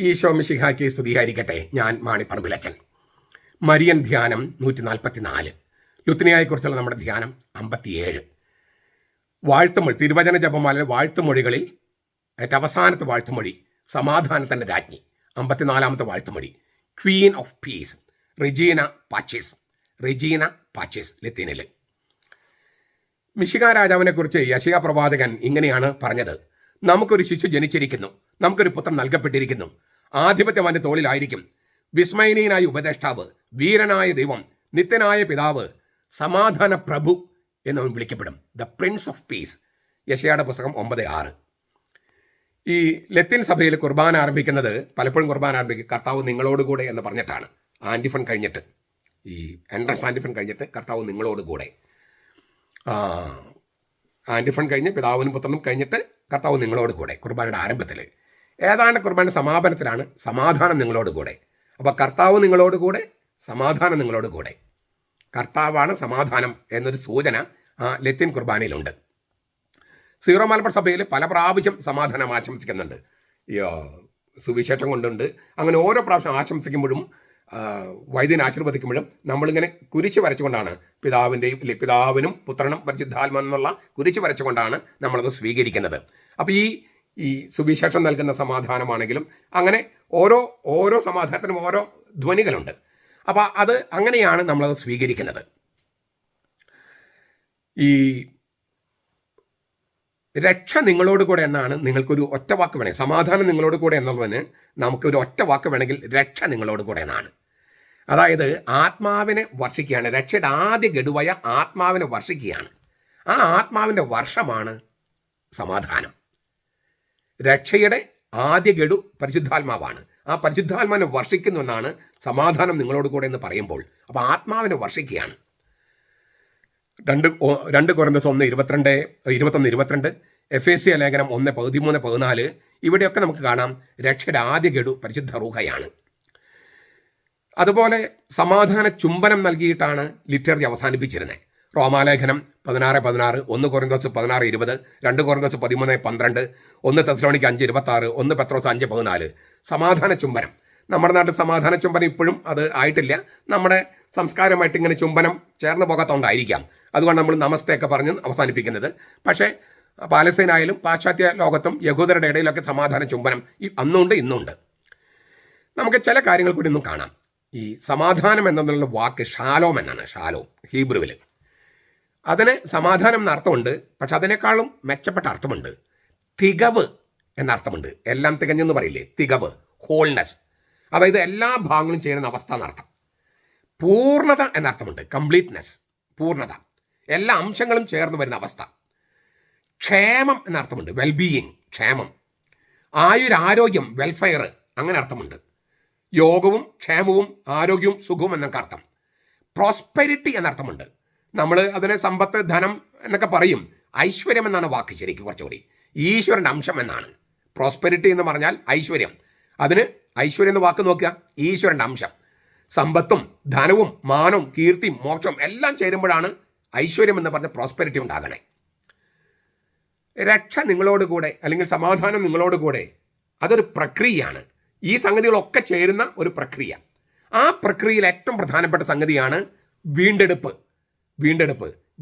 ഈശോ മിശിഹായ്ക്ക് സ്തുതിയായിരിക്കട്ടെ. ഞാൻ മാണിപ്പറമ്പിലച്ചൻ. മരിയൻ ധ്യാനം 144. ലുത്തിനിയായെക്കുറിച്ചുള്ള നമ്മുടെ ധ്യാനം 57. വാഴ്ത്തുമൊഴി, തിരുവചന ജപമാലയുടെ വാഴ്ത്തുമൊഴികളിൽ ഏറ്റവും അവസാനത്തെ വാഴ്ത്തുമൊഴി സമാധാനത്തിൻ്റെ രാജ്ഞി. 54-ാമത്തെ വാഴ്ത്തുമൊഴി ക്വീൻ ഓഫ് പീസ് റെജീന പാച്ചിസ് ലത്തീനിൽ. മിശിഹാ രാജാവിനെ കുറിച്ച് യെശയ്യാ പ്രവാചകൻ ഇങ്ങനെയാണ് പറഞ്ഞത്: നമുക്കൊരു ശിശു ജനിച്ചിരിക്കുന്നു, നമുക്കൊരു പുത്രൻ നൽകപ്പെട്ടിരിക്കുന്നു, ആധിപത്യം അവൻ്റെ തോളിലായിരിക്കും. വിസ്മയനീയനായ ഉപദേഷ്ടാവ്, വീരനായ ദൈവം, നിത്യനായ പിതാവ്, സമാധാന പ്രഭു എന്നവൻ വിളിക്കപ്പെടും. The prince of peace. യെശയ്യായുടെ പുസ്തകം 9:6. ഈ ലത്തീൻ സഭയിൽ കുർബാന ആരംഭിക്കുന്നത്, പലപ്പോഴും കുർബാന ആരംഭിക്കുക കർത്താവ് നിങ്ങളോടുകൂടെ എന്ന് പറഞ്ഞിട്ടാണ്. ആൻറ്റിഫൺ കഴിഞ്ഞിട്ട്, ഈ എൻട്രൻസ് ആൻറ്റിഫൺ കഴിഞ്ഞിട്ട് കർത്താവ് നിങ്ങളോടുകൂടെ, ആൻറ്റിഫൺ കഴിഞ്ഞ് പിതാവിനും പുത്രനും കഴിഞ്ഞിട്ട് കർത്താവ് നിങ്ങളോട് കൂടെ. കുർബാനയുടെ ആരംഭത്തിൽ, ഏതാണ്ട് കുർബാനയുടെ സമാപനത്തിലാണ് സമാധാനം നിങ്ങളോട് കൂടെ. അപ്പോൾ കർത്താവ് നിങ്ങളോട് കൂടെ, സമാധാനം നിങ്ങളോട് കൂടെ. കർത്താവാണ് സമാധാനം എന്നൊരു സൂചന ലത്തീൻ കുർബാനയിലുണ്ട്. സീറോ മലബാർ സഭയിൽ പല പ്രാവശ്യം സമാധാനം ആശംസിക്കുന്നുണ്ട്. സുവിശേഷം കൊണ്ടുണ്ട്. അങ്ങനെ ഓരോ പ്രാവശ്യം ആശംസിക്കുമ്പോഴും വൈദ്യനെ ആശീർവദിക്കുമ്പോഴും നമ്മളിങ്ങനെ കുരിശ് വരച്ചുകൊണ്ടാണ്, പിതാവിനും പുത്രനും പരിശുദ്ധാത്മാവിനും എന്നുള്ള കുരിശ് വരച്ചുകൊണ്ടാണ് നമ്മളത് സ്വീകരിക്കുന്നത്. അപ്പോൾ ഈ സുവിശേഷം നൽകുന്ന സമാധാനമാണെങ്കിലും അങ്ങനെ ഓരോ സമാധാനത്തിനും ഓരോ ധ്വനികളുണ്ട്. അപ്പോൾ അത് അങ്ങനെയാണ് നമ്മളത് സ്വീകരിക്കുന്നത്. ഈ രക്ഷ നിങ്ങളോട് കൂടെ എന്നാണ്, നിങ്ങൾക്കൊരു ഒറ്റ വാക്ക് വേണമെങ്കിൽ, സമാധാനം നിങ്ങളോട് കൂടെ എന്നുള്ളതിന് നമുക്കൊരു ഒറ്റ വാക്ക് വേണമെങ്കിൽ രക്ഷ നിങ്ങളോട് കൂടെ എന്നാണ്. അതായത് ആത്മാവിനെ വർഷിക്കുകയാണ്. രക്ഷയുടെ ആദ്യ ഗഡുവായ ആത്മാവിനെ വർഷിക്കുകയാണ്. ആ ആത്മാവിൻ്റെ വർഷമാണ് സമാധാനം. രക്ഷയുടെ ആദ്യ ഗഡു പരിശുദ്ധാത്മാവാണ്. ആ പരിശുദ്ധാത്മാവിനെ വർഷിക്കുന്നു എന്നാണ് സമാധാനം നിങ്ങളോട് കൂടെ എന്ന് പറയുമ്പോൾ. അപ്പോൾ ആത്മാവിനെ വർഷിക്കുകയാണ്. 2 കൊരിന്ത്യർ 1:21-22, എഫേസ്യ ലേഖനം 1:13-14 ഇവിടെയൊക്കെ നമുക്ക് കാണാം രക്ഷയുടെ ആദ്യ ഗഡു പരിശുദ്ധ റൂഹയാണ്. അതുപോലെ സമാധാന ചുംബനം നൽകിയിട്ടാണ് ലിറ്റർജി അവസാനിപ്പിച്ചിരുന്നത്. റോമാലേഖനം 16:16, 1 കൊരിന്ത്യർ 16:20, 2 കൊരിന്ത്യർ 13:12, 1 തെസ്സലോനിക്ക 5:26, 1 പത്രോസ് 5:14. സമാധാന ചുംബനം. നമ്മുടെ നാട്ടിൽ സമാധാന ചുംബനം ഇപ്പോഴും അത് ആയിട്ടില്ല. നമ്മുടെ സംസ്കാരമായിട്ട് ഇങ്ങനെ ചുംബനം ചേർന്ന് പോകാത്തതുകൊണ്ടായിരിക്കാം. അതുകൊണ്ട് നമ്മൾ നമസ്തയൊക്കെ പറഞ്ഞ് അവസാനിപ്പിക്കുന്നത്. പക്ഷേ പാലസ്തീനായാലും പാശ്ചാത്യ ലോകത്തും യഹൂദരുടെ ഇടയിലൊക്കെ സമാധാന ചുംബനം അന്നുണ്ട്, ഇന്നുണ്ട്. നമുക്ക് ചില കാര്യങ്ങൾ കൂടി ഇന്നും കാണാം. ഈ സമാധാനം എന്നുള്ള വാക്ക് ഷാലോം എന്നാണ്. ഷാലോം ഹീബ്രുവിൽ. അതിന് സമാധാനം എന്ന അർത്ഥമുണ്ട്. പക്ഷെ അതിനേക്കാളും മെച്ചപ്പെട്ട അർത്ഥമുണ്ട്. തികവ് എന്ന അർത്ഥമുണ്ട്. എല്ലാം തികഞ്ഞെന്ന് പറയില്ലേ, തികവ്, ഹോൾനെസ്. അതായത് എല്ലാ ഭാഗങ്ങളും ചേരുന്ന അവസ്ഥ എന്നർത്ഥം. പൂർണ്ണത എന്നർത്ഥമുണ്ട്. കംപ്ലീറ്റ്നെസ്, പൂർണ്ണത, എല്ലാ അംശങ്ങളും ചേർന്ന് വരുന്ന അവസ്ഥ. ക്ഷേമം എന്നർത്ഥമുണ്ട്. വെൽബീയിങ്, ക്ഷേമം. ആരോഗ്യം, വെൽഫെയർ, അങ്ങനെ അർത്ഥമുണ്ട്. യോഗവും ക്ഷേമവും ആരോഗ്യവും സുഖവും എന്നൊക്കെ അർത്ഥം. പ്രോസ്പെരിറ്റി എന്നർത്ഥമുണ്ട്. നമ്മൾ അതിനെ സമ്പത്ത്, ധനം എന്നൊക്കെ പറയും. ഐശ്വര്യം എന്നാണ് വാക്ക് ശരിക്കും കുറച്ചുകൂടി. ഈശ്വരൻ്റെ അംശം എന്നാണ്. പ്രോസ്പെരിറ്റി എന്ന് പറഞ്ഞാൽ ഐശ്വര്യം. അതിന് ഐശ്വര്യം എന്ന വാക്ക് നോക്കുക, ഈശ്വരൻ്റെ അംശം. സമ്പത്തും ധനവും മാനവും കീർത്തിയും മോക്ഷവും എല്ലാം ചേരുമ്പോഴാണ് ഐശ്വര്യം എന്ന് പറഞ്ഞ പ്രോസ്പെരിറ്റി ഉണ്ടാകണേ. രക്ഷ നിങ്ങളോടുകൂടെ അല്ലെങ്കിൽ സമാധാനം നിങ്ങളോടുകൂടെ, അതൊരു പ്രക്രിയയാണ്. ഈ സംഗതികളൊക്കെ ചേരുന്ന ഒരു പ്രക്രിയ. ആ പ്രക്രിയയിൽ ഏറ്റവും പ്രധാനപ്പെട്ട സംഗതിയാണ് വീണ്ടെടുപ്പ്,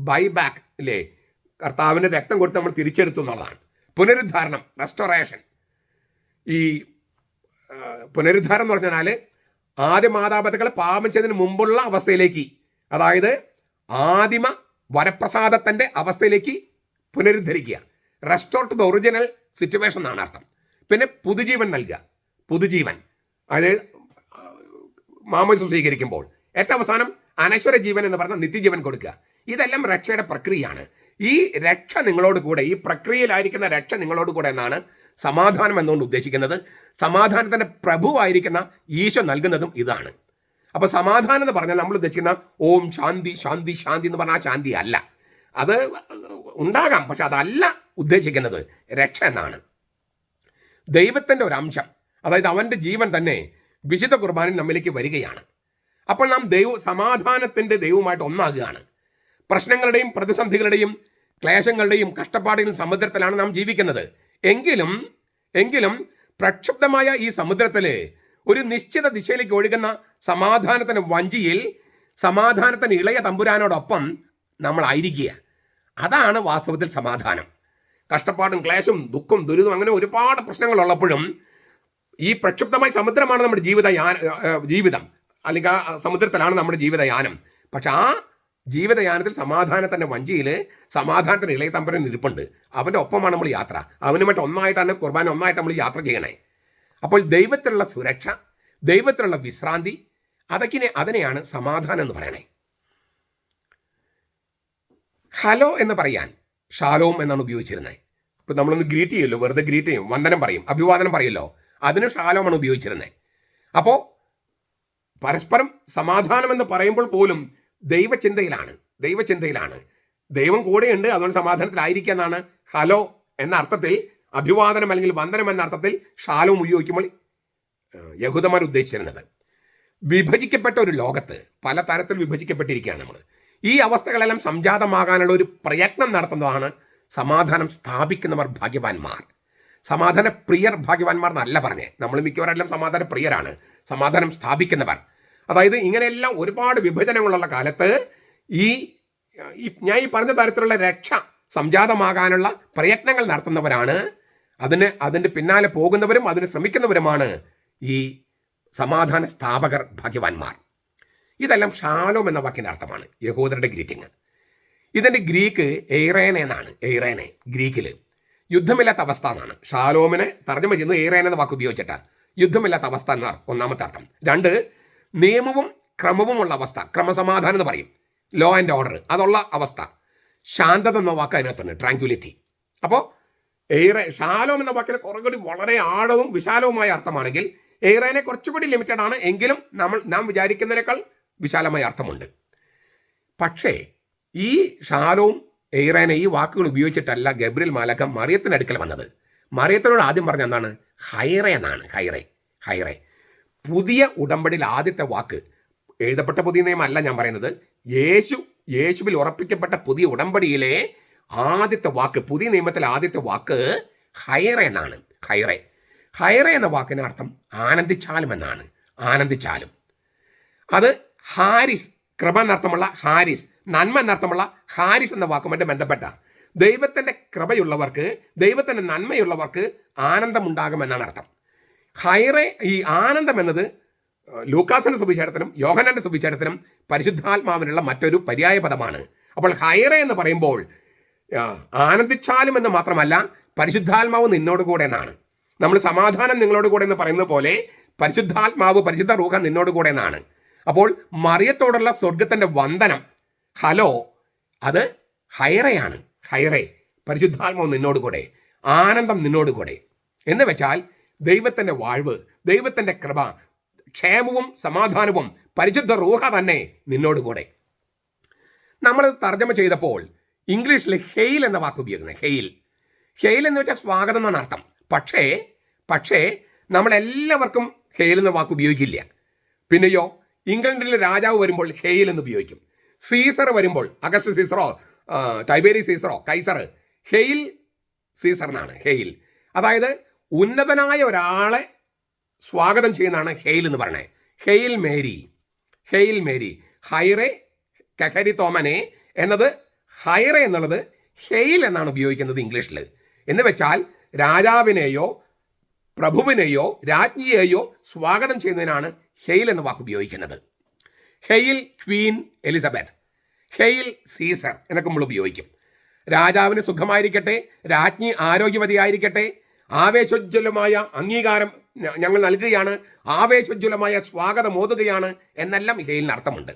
ബൈബാക്ക് അല്ലേ. കർത്താവിൻ്റെ രക്തം കൊടുത്ത് നമ്മൾ തിരിച്ചെടുത്തു എന്നുള്ളതാണ്. പുനരുദ്ധാരണം, റെസ്റ്റോറേഷൻ. ഈ പുനരുദ്ധാരണം എന്ന് പറഞ്ഞാൽ ആദ്യ മാതാപിതാക്കളെ പാപം ചെയ്തതിന് മുമ്പുള്ള അവസ്ഥയിലേക്ക്, അതായത് ആദിമ വരപ്രസാദത്തിൻ്റെ അവസ്ഥയിലേക്ക് പുനരുദ്ധരിക്കുക. Restore to the original situation എന്നാണ് അർത്ഥം. പിന്നെ പുതുജീവൻ നൽകുക. പുതുജീവൻ, അതായത് മാമോദിസ സ്വീകരിക്കുമ്പോൾ ഏറ്റവും അവസാനം അനശ്വര ജീവൻ എന്ന് പറഞ്ഞാൽ നിത്യജീവൻ കൊടുക്കുക. ഇതെല്ലാം രക്ഷയുടെ പ്രക്രിയയാണ്. ഈ രക്ഷ നിങ്ങളോട് കൂടെ, ഈ പ്രക്രിയയിലായിരിക്കുന്ന രക്ഷ നിങ്ങളോട് കൂടെ എന്നാണ് സമാധാനം എന്നുകൊണ്ട് ഉദ്ദേശിക്കുന്നത്. സമാധാനത്തിൻ്റെ പ്രഭുവായിരിക്കുന്ന ഈശോ നൽകുന്നതും ഇതാണ്. അപ്പോൾ സമാധാനം എന്ന് പറഞ്ഞാൽ നമ്മൾ ഉദ്ദേശിക്കുന്ന ഓം ശാന്തി ശാന്തി ശാന്തി എന്ന് പറഞ്ഞാൽ ശാന്തി അല്ല. അത് ഉണ്ടാകാം, പക്ഷെ അതല്ല ഉദ്ദേശിക്കുന്നത്. രക്ഷ എന്നാണ് ദൈവത്തിൻ്റെ ഒരു അംശം. അതായത് അവൻ്റെ ജീവൻ തന്നെ വിശുദ്ധ കുർബാനയിൽ നമ്മിലേക്ക് വരികയാണ്. അപ്പോൾ നാം സമാധാനത്തിൻ്റെ ദൈവവുമായിട്ട് ഒന്നാകുകയാണ്. പ്രശ്നങ്ങളുടെയും പ്രതിസന്ധികളുടെയും ക്ലേശങ്ങളുടെയും കഷ്ടപ്പാടുകളും സമുദ്രത്തിലാണ് നാം ജീവിക്കുന്നത്. എങ്കിലും പ്രക്ഷുബ്ധമായ ഈ സമുദ്രത്തില് ഒരു നിശ്ചിത ദിശയിലേക്ക് ഒഴുകുന്ന സമാധാനത്തിന് വഞ്ചിയിൽ സമാധാനത്തിന് ഇളയ തമ്പുരാനോടൊപ്പം നമ്മളായിരിക്കുക. അതാണ് വാസ്തവത്തിൽ സമാധാനം. കഷ്ടപ്പാടും ക്ലേശം ദുഃഖം ദുരിതം അങ്ങനെ ഒരുപാട് പ്രശ്നങ്ങളുള്ളപ്പോഴും ഈ പ്രക്ഷുബ്ധമായ സമുദ്രമാണ് നമ്മുടെ ജീവിതം, അല്ലെങ്കിൽ ആ സമുദ്രത്തിലാണ് നമ്മുടെ ജീവിതയാനം. പക്ഷെ ആ ജീവിതയാനത്തിൽ സമാധാനത്തിൻ്റെ വഞ്ചിയിൽ സമാധാനത്തിന് ഇളയ തമ്പുരാൻ ഇരിപ്പുണ്ട്. അവൻ്റെ ഒപ്പമാണ് നമ്മൾ യാത്ര. അവനുമായിട്ട് ഒന്നായിട്ടാണ് കുർബാന, ഒന്നായിട്ട് നമ്മൾ യാത്ര ചെയ്യണേ. അപ്പോൾ ദൈവത്തിലുള്ള സുരക്ഷ, ദൈവത്തിലുള്ള വിശ്രാന്തി, അതിനെയാണ് സമാധാനം എന്ന് പറയണേ. ഹലോ എന്ന് പറയാൻ ഷാലോം എന്നാണ് ഉപയോഗിച്ചിരുന്നത്. ഇപ്പം നമ്മളൊന്ന് ഗ്രീറ്റ് ചെയ്യുമല്ലോ, വെറുതെ ഗ്രീറ്റ് ചെയ്യും, വന്ദനം പറയും, അഭിവാദനം പറയല്ലോ, അതിന് ഷാലോമാണ് ഉപയോഗിച്ചിരുന്നത്. അപ്പോൾ പരസ്പരം സമാധാനം എന്ന് പറയുമ്പോൾ പോലും ദൈവചിന്തയിലാണ്. ദൈവം കൂടെയുണ്ട്, അതുകൊണ്ട് സമാധാനത്തിലായിരിക്കുക എന്നാണ് ഹലോ എന്ന അർത്ഥത്തിൽ, അഭിവാദനം അല്ലെങ്കിൽ വന്ദനം എന്ന അർത്ഥത്തിൽ ഷാലോം ഉപയോഗിക്കുമ്പോൾ യഹൂദന്മാർ ഉദ്ദേശിച്ചിരുന്നത്. വിഭജിക്കപ്പെട്ട ഒരു ലോകത്ത് പല തരത്തിൽ വിഭജിക്കപ്പെട്ടിരിക്കുകയാണ് നമ്മൾ. ഈ അവസ്ഥകളെല്ലാം സംജാതമാകാനുള്ള ഒരു പ്രയത്നം നടത്തുന്നതാണ് സമാധാനം സ്ഥാപിക്കുന്നവർ ഭാഗ്യവാന്മാർ. സമാധാന പ്രിയർ ഭാഗ്യവാന്മാർ എന്നല്ല പറഞ്ഞേ. നമ്മൾ മിക്കവരെല്ലാം സമാധാന പ്രിയരാണ്. സമാധാനം സ്ഥാപിക്കുന്നവർ, അതായത് ഇങ്ങനെയെല്ലാം ഒരുപാട് വിഭജനങ്ങളുള്ള കാലത്ത് ഞാൻ ഈ പറഞ്ഞ തരത്തിലുള്ള രക്ഷ സംജാതമാകാനുള്ള പ്രയത്നങ്ങൾ നടത്തുന്നവരാണ്. അതിൻ്റെ പിന്നാലെ പോകുന്നവരും അതിന് ശ്രമിക്കുന്നവരുമാണ് ഈ സമാധാന സ്ഥാപകർ ഭാഗ്യവാന്മാർ. ഇതെല്ലാം ഷാലോം എന്ന വാക്കിൻ്റെ അർത്ഥമാണ്, യഹൂദരുടെ ഗ്രീറ്റിംഗ്. ഇതിൻ്റെ ഗ്രീക്ക് എയ്റേനെ എന്നാണ്. എയ്റേനെ ഗ്രീക്കിൽ യുദ്ധമില്ലാത്ത അവസ്ഥ എന്നാണ്. ഷാലോമിനെ തർജ്ജമ ചെയ്യുന്നത് എയ്റേനെ എന്ന വാക്ക് ഉപയോഗിച്ചിട്ടാണ്. യുദ്ധമില്ലാത്ത അവസ്ഥ എന്ന ഒന്നാമത്തെ അർത്ഥം. 2, നിയമവും ക്രമവുമുള്ള അവസ്ഥ, ക്രമസമാധാനം എന്ന് പറയും, ലോ ആൻഡ് ഓർഡർ, അതുള്ള അവസ്ഥ. ശാന്തത എന്ന വാക്ക് അതിനകത്തുണ്ട്, ട്രാങ്ക്വിലിറ്റി. അപ്പോൾ ഷാലോം എന്ന വാക്കിന് കുറേ കൂടി വളരെ ആഴവും വിശാലവുമായ അർത്ഥമാണെങ്കിൽ എയ്റേനെ കുറച്ചുകൂടി ലിമിറ്റഡ് ആണ്, എങ്കിലും നാം വിചാരിക്കുന്നതിനേക്കാൾ വിശാലമായ അർത്ഥമുണ്ട്. പക്ഷേ ഈ ഷാലോം എയ്റേനെ ഈ വാക്കുകൾ ഉപയോഗിച്ചിട്ടല്ല ഗബ്രിയേൽ മാലാഖ മറിയത്തിനടുക്കൽ വന്നത്. മറിയത്തിനോട് ആദ്യം പറഞ്ഞ എന്താണ്? ഹൈറേ എന്നാണ്. ഹൈറേ. പുതിയ ഉടമ്പടിയിൽ ആദ്യത്തെ വാക്ക്, എഴുതപ്പെട്ട പുതിയ നിയമമല്ല ഞാൻ പറയുന്നത്, യേശുവിൽ ഉറപ്പിക്കപ്പെട്ട പുതിയ ഉടമ്പടിയിലെ ആദ്യത്തെ വാക്ക്, പുതിയ നിയമത്തിലെ ആദ്യത്തെ വാക്ക് ഹൈറേ എന്നാണ്. ഹൈറേ എന്ന വാക്കിന് അർത്ഥം ആനന്ദിച്ചാലും എന്നാണ്. ആനന്ദിച്ചാലും. അത് ഹാരിസ്, കൃപ എന്നർത്ഥമുള്ള ഹാരിസ്, നന്മ എന്നർത്ഥമുള്ള ഹാരിസ് എന്ന വാക്കുമായിട്ട് ബന്ധപ്പെട്ട ദൈവത്തിൻ്റെ കൃപയുള്ളവർക്ക്, ദൈവത്തിൻ്റെ നന്മയുള്ളവർക്ക് ആനന്ദമുണ്ടാകുമെന്നാണ് അർത്ഥം. ഹൈറേ, ഈ ആനന്ദം എന്നത് ലൂക്കാസിന്റെ സുവിശേഷത്തിനും യോഹന്നാന്റെ സുവിശേഷത്തിനും പരിശുദ്ധാത്മാവിനുള്ള മറ്റൊരു പര്യായ പദമാണ്. അപ്പോൾ ഹൈറേ എന്ന് പറയുമ്പോൾ ആനന്ദിച്ചാലും എന്ന് മാത്രമല്ല, പരിശുദ്ധാത്മാവ് നിന്നോട് കൂടെ എന്നാണ്. നമ്മൾ സമാധാനം നിങ്ങളോട് കൂടെ എന്ന് പറയുന്നത് പോലെ പരിശുദ്ധാത്മാവ്, പരിശുദ്ധ റൂഹ നിന്നോട് കൂടെ എന്നാണ്. അപ്പോൾ മറിയത്തോടുള്ള സ്വർഗത്തിന്റെ വന്ദനം, ഹലോ, അത് ഹൈറയാണ്. ഹൈറേ, പരിശുദ്ധാത്മാവ് നിന്നോട് കൂടെ, ആനന്ദം നിന്നോട് കൂടെ എന്ന് വെച്ചാൽ ദൈവത്തിന്റെ വാഴ്വ്, ദൈവത്തിന്റെ കൃപ, ക്ഷേമവും സമാധാനവും പരിശുദ്ധ റൂഹ തന്നെ നിന്നോട് കൂടെ. നമ്മൾ തർജ്ജമ ചെയ്തപ്പോൾ ഇംഗ്ലീഷിൽ ഹെയിൽ എന്ന വാക്ക് ഉപയോഗിക്കുന്നത്. ഹെയിൽ എന്ന് വെച്ചാൽ സ്വാഗതം എന്നാണ് അർത്ഥം. പക്ഷേ നമ്മളെല്ലാവർക്കും ഹെയിൽ എന്ന വാക്ക് ഉപയോഗിക്കില്ല. പിന്നെയോ ഇംഗ്ലണ്ടിലെ രാജാവ് വരുമ്പോൾ ഹെയിൽ എന്ന് ഉപയോഗിക്കും. സീസർ വരുമ്പോൾ, അഗസ്റ്റ് സീസറോ ടൈബേരി സീസറോ കൈസർ, ഹെയിൽ സീസർ എന്നാണ്. ഹെയിൽ അതായത് ഉന്നതനായ ഒരാളെ സ്വാഗതം ചെയ്യുന്നതാണ് ഹെയിൽ എന്ന് പറയണേ. Hail Mary. ഹൈറേ കഹരി തോമനെ എന്നത്, ഹൈറേ എന്നുള്ളത് ഹെയിൽ എന്നാണ് ഉപയോഗിക്കുന്നത് ഇംഗ്ലീഷിൽ. എന്ന് വെച്ചാൽ രാജാവിനെയോ പ്രഭുവിനെയോ രാജ്ഞിയെയോ സ്വാഗതം ചെയ്യുന്നതിനാണ് ഹെയിൽ എന്ന വാക്ക് ഉപയോഗിക്കുന്നത്. Hail queen Elizabeth, hail Caesar എന്നൊക്കെ നമ്മൾ ഉപയോഗിക്കും. രാജാവിന് സുഖമായിരിക്കട്ടെ, രാജ്ഞി ആരോഗ്യവതിയായിരിക്കട്ടെ, ആവേശോജ്വലമായ അംഗീകാരം ഞങ്ങൾ നൽകുകയാണ്, ആവേശോജ്വലമായ സ്വാഗതം ഓതുകയാണ് എന്നെല്ലാം ഹെയിലിന് അർത്ഥമുണ്ട്.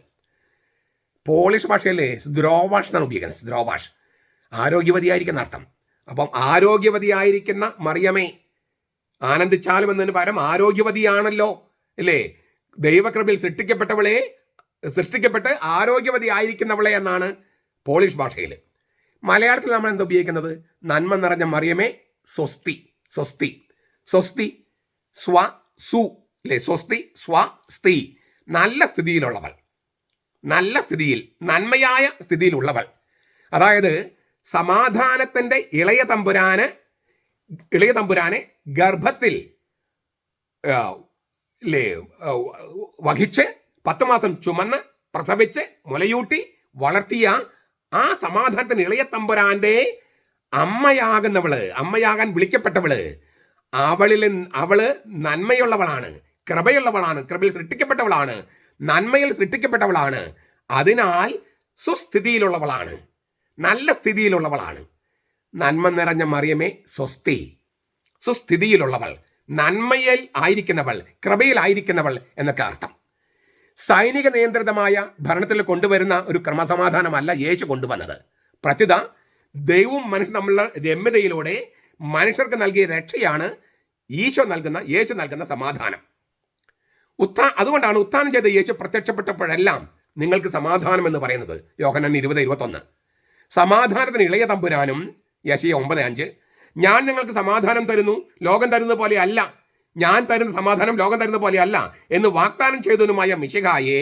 പോളിഷ് ഭാഷയിൽ സ്ദ്രോവാഷ് എന്നാണ് ഉപയോഗിക്കുന്നത്. സ്ദ്രോവാഷ്, ആരോഗ്യവതിയായിരിക്കുന്ന അർത്ഥം. അപ്പം ആരോഗ്യവതിയായിരിക്കുന്ന മറിയമേ ആനന്ദിച്ചാലും എന്നതിന് പകരം ആരോഗ്യവതിയാണല്ലോ അല്ലേ, ദൈവകൃപയിൽ സൃഷ്ടിക്കപ്പെട്ട് ആരോഗ്യവതിയായിരിക്കുന്നവളെ എന്നാണ് പോളിഷ് ഭാഷയിൽ. മലയാളത്തിൽ നമ്മൾ എന്താ ഉപയോഗിക്കുന്നത്? നന്മ നിറഞ്ഞ മറിയമേ സ്വസ്തി. അല്ലേ, സ്വസ്തി സ്തി, നല്ല സ്ഥിതിയിലുള്ളവൾ, നല്ല സ്ഥിതിയിൽ, നന്മയായ സ്ഥിതിയിലുള്ളവൾ. അതായത് സമാധാനത്തിൻ്റെ ഇളയ തമ്പുരാനെ ഗർഭത്തിൽ ആ, ഇല്ലേ വഹിച്ച് 10 മാസം ചുമന്ന് പ്രസവിച്ച് മുലയൂട്ടി വളർത്തിയ ആ സമാധാനത്തിന് ഇളയ തമ്പുരാന്റെ അമ്മയാകാൻ വിളിക്കപ്പെട്ടവള്, അവള് നന്മയുള്ളവളാണ്, കൃപയുള്ളവളാണ്, കൃപയിൽ സൃഷ്ടിക്കപ്പെട്ടവളാണ്, നന്മയിൽ സൃഷ്ടിക്കപ്പെട്ടവളാണ്. അതിനാൽ സുസ്ഥിതിയിലുള്ളവളാണ്, നല്ല സ്ഥിതിയിലുള്ളവളാണ്. നന്മ നിറഞ്ഞ മറിയമേ സ്വസ്തി, സുസ്ഥിതിയിലുള്ളവൾ, നന്മയിൽ ആയിരിക്കുന്നവൾ, കൃപയിലായിരിക്കുന്നവൾ എന്നൊക്കെ അർത്ഥം. സൈനിക നിയന്ത്രിതമായ ഭരണത്തിൽ കൊണ്ടുവരുന്ന ഒരു ക്രമസമാധാനമല്ല യേശു കൊണ്ടുവന്നത്. പ്രത്യുത ദൈവവും മനുഷ്യൻ തമ്മിലുള്ള രമ്യതയിലൂടെ മനുഷ്യർക്ക് നൽകിയ രക്ഷയാണ് യേശു നൽകുന്ന സമാധാനം. അതുകൊണ്ടാണ് ഉത്ഥാനം ചെയ്ത യേശു പ്രത്യക്ഷപ്പെട്ടപ്പോഴെല്ലാം നിങ്ങൾക്ക് സമാധാനം എന്ന് പറയുന്നത്. യോഹന്നാൻ 20:21. സമാധാനത്തിന് ഇളയ തമ്പുരാനും യെശയ്യാ 9:5 ഞാൻ നിങ്ങൾക്ക് സമാധാനം തരുന്നു, ലോകം തരുന്ന പോലെ അല്ല, ഞാൻ തരുന്ന സമാധാനം ലോകം തരുന്ന പോലെ അല്ല എന്ന് വാഗ്ദാനം ചെയ്തതിനുമായ മിശിഹായെ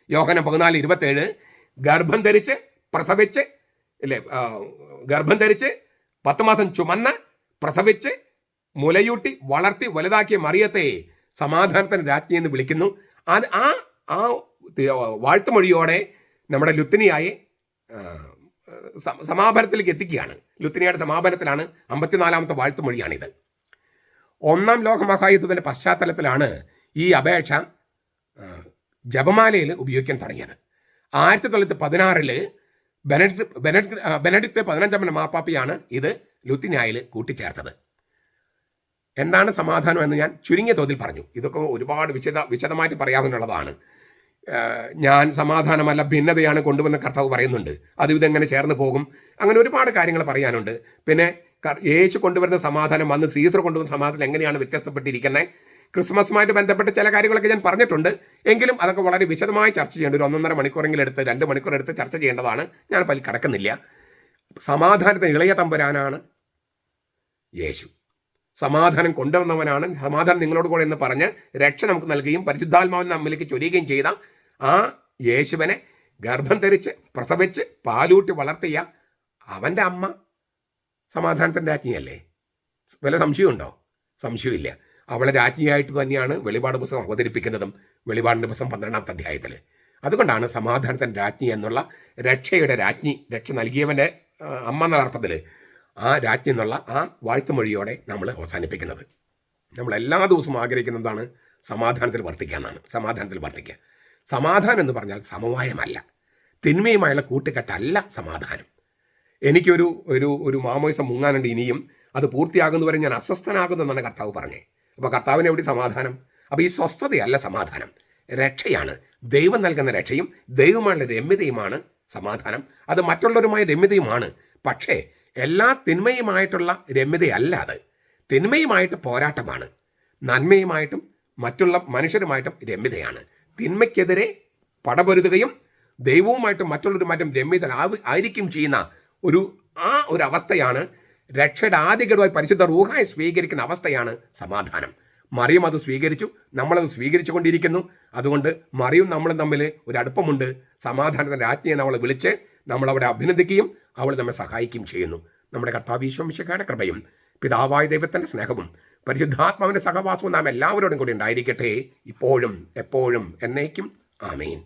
യോഹന്നാൻ 14:27 ഗർഭം ധരിച്ച് പ്രസവിച്ച് 10 മാസം ചുമന്ന് പ്രസവിച്ച് മുലയൂട്ടി വളർത്തി വലുതാക്കിയ മറിയത്തെ സമാധാനത്തിന് രാജ്ഞി എന്ന് വിളിക്കുന്നു. അത് ആ വാഴ്ത്തുമൊഴിയോടെ നമ്മുടെ ലുത്തിനിയായി സമാപനത്തിലേക്ക് എത്തിക്കുകയാണ്. ലുത്തിനിയുടെ സമാപനത്തിലാണ് 54ാമത്തെ വാഴ്ത്തുമൊഴിയാണിത്. 1-ാം ലോക മഹായുദ്ധത്തിൻ്റെ പശ്ചാത്തലത്തിലാണ് ഈ അപേക്ഷ ജപമാലയിൽ ഉപയോഗിക്കാൻ തുടങ്ങിയത്. 1916 ബെനഡിക്ട് 15ാമൻ മാപ്പാപ്പിയാണ് ഇത് ലുത്തിനിയായിൽ കൂട്ടിച്ചേർത്തത്. എന്താണ് സമാധാനം എന്ന് ഞാൻ ചുരുങ്ങിയ തോതിൽ പറഞ്ഞു. ഇതൊക്കെ ഒരുപാട് വിശദമായിട്ട് പറയാവുന്നതാണ്. ഞാൻ സമാധാനമല്ല ഭിന്നതയാണ് കൊണ്ടുവന്ന കർത്താവ് പറയുന്നുണ്ട്. അത് ഇതെങ്ങനെ ചേർന്ന് പോകും, അങ്ങനെ ഒരുപാട് കാര്യങ്ങൾ പറയാനുണ്ട്. പിന്നെ യേശു കൊണ്ടുവരുന്ന സമാധാനം വന്ന് സീസർ കൊണ്ടുവന്ന സമാധാനം എങ്ങനെയാണ് വ്യത്യസ്തപ്പെട്ടിരിക്കുന്നത്, ക്രിസ്മസുമായിട്ട് ബന്ധപ്പെട്ട് ചില കാര്യങ്ങളൊക്കെ ഞാൻ പറഞ്ഞിട്ടുണ്ട്. എങ്കിലും അതൊക്കെ വളരെ വിശദമായി ചർച്ച ചെയ്യേണ്ട ഒരു 1.5 മണിക്കൂറെങ്കിലും എടുത്ത് 2 മണിക്കൂർ എടുത്ത് ചർച്ച ചെയ്യേണ്ടതാണ്. ഞാൻ അതിൽ കടക്കുന്നില്ല. സമാധാനത്തിന് ഇളയ തമ്പുരാനാണ് യേശു, സമാധാനം കൊണ്ടുവന്നവനാണ്. സമാധാനം നിങ്ങളോട് കൂടെ എന്ന് പറഞ്ഞ് രക്ഷ നമുക്ക് നൽകുകയും പരിശുദ്ധാത്മാവിനെ നമ്മിലേക്ക് ചൊരിയുകയും ചെയ്ത ആ യേശുവിനെ ഗർഭം ധരിച്ച് പ്രസവിച്ച് പാലൂട്ടി വളർത്തിയ അവൻ്റെ അമ്മ സമാധാനത്തിൻ്റെ രാജ്ഞിയല്ലേ? വല്ല സംശയമുണ്ടോ? സംശയമില്ല. അവളെ രാജ്ഞിയായിട്ട് തന്നെയാണ് വെളിപാട് പുസ്തകം അവതരിപ്പിക്കുന്നതും. വെളിപാടിൻ്റെ പുസ്തകം 12ാമത്തെ അധ്യായത്തിൽ. അതുകൊണ്ടാണ് സമാധാനത്തിൻ്റെ രാജ്ഞി എന്നുള്ള രക്ഷയുടെ രാജ്ഞി, രക്ഷ നൽകിയവൻ്റെ അമ്മ എന്നുള്ള അർത്ഥത്തിൽ ആ രാജ്ഞി എന്നുള്ള ആ വാഴ്ത്തുമൊഴിയോടെ നമ്മൾ അവസാനിപ്പിക്കുന്നത്. നമ്മൾ എല്ലാ ദിവസവും ആഗ്രഹിക്കുന്നതാണ് സമാധാനത്തിൽ വർത്തിക്കാനാണ്. സമാധാനത്തിൽ വർത്തിക്കുക. സമാധാനം എന്ന് പറഞ്ഞാൽ സമവായമല്ല, തിന്മയുമായുള്ള കൂട്ടുകെട്ടല്ല സമാധാനം. എനിക്കൊരു ഒരു മാമോയിസം മുങ്ങാനുണ്ട് ഇനിയും, അത് പൂർത്തിയാകുന്നവരെ ഞാൻ അസ്വസ്ഥനാകുന്നെന്നാണ് കർത്താവ് പറഞ്ഞത്. അപ്പോൾ കർത്താവിന് എവിടെ സമാധാനം? അപ്പോൾ ഈ സ്വസ്ഥതയല്ല സമാധാനം, രക്ഷയാണ്. ദൈവം നൽകുന്ന രക്ഷയും ദൈവമായുള്ള രമ്യതയുമാണ് സമാധാനം. അത് മറ്റുള്ളവരുമായ രമ്യതയുമാണ്. പക്ഷേ എല്ലാ തിന്മയുമായിട്ടുള്ള രമ്യതയല്ലാതെ, തിന്മയുമായിട്ട് പോരാട്ടമാണ്, നന്മയുമായിട്ടും മറ്റുള്ള മനുഷ്യരുമായിട്ടും രമ്യതയാണ്. തിന്മയ്ക്കെതിരെ പടപൊരുതുകയും ദൈവവുമായിട്ടും മറ്റുള്ളവരുമായിട്ടും രമ്യത ആയിരിക്കും ചെയ്യുന്ന ഒരു അവസ്ഥയാണ് രക്ഷയുടെ ആദ്യഘട്ടമായി പരിശുദ്ധ റൂഹായി സ്വീകരിക്കുന്ന അവസ്ഥയാണ് സമാധാനം. മറിയം അത് സ്വീകരിച്ചു, നമ്മളത് സ്വീകരിച്ചു കൊണ്ടിരിക്കുന്നു. അതുകൊണ്ട് മറിയും നമ്മളും തമ്മിൽ ഒരു അടുപ്പമുണ്ട്. സമാധാനത്തിൻ്റെ രാജ്ഞിയെ നമ്മളെ വിളിച്ച് നമ്മളവിടെ അഭിനന്ദിക്കുകയും അവൾ നമ്മെ സഹായിക്കുകയും ചെയ്യുന്നു. നമ്മുടെ കർത്താവ് ഈശോ മിശിഹായുടെ കൃപയും പിതാവായ ദൈവത്തിൻ്റെ സ്നേഹവും പരിശുദ്ധാത്മാവിൻ്റെ സഹവാസവും നാം എല്ലാവരോടും കൂടി ഉണ്ടായിരിക്കട്ടെ, ഇപ്പോഴും എപ്പോഴും എന്നേക്കും. ആമേൻ.